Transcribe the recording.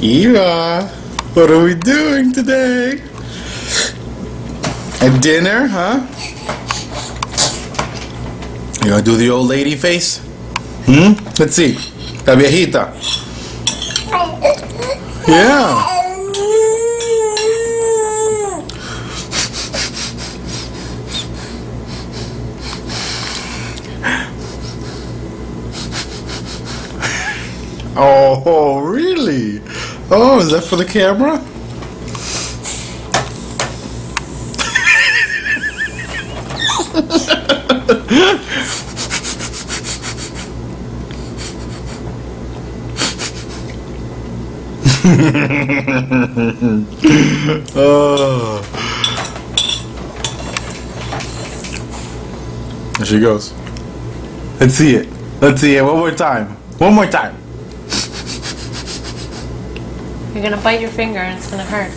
Eva, what are we doing today? A dinner, huh? You gonna do the old lady face? Let's see. La viejita. Yeah. Oh, really? Oh, is that for the camera? Oh. There she goes. Let's see it. Let's see it one more time. One more time. You're gonna bite your finger and it's gonna hurt.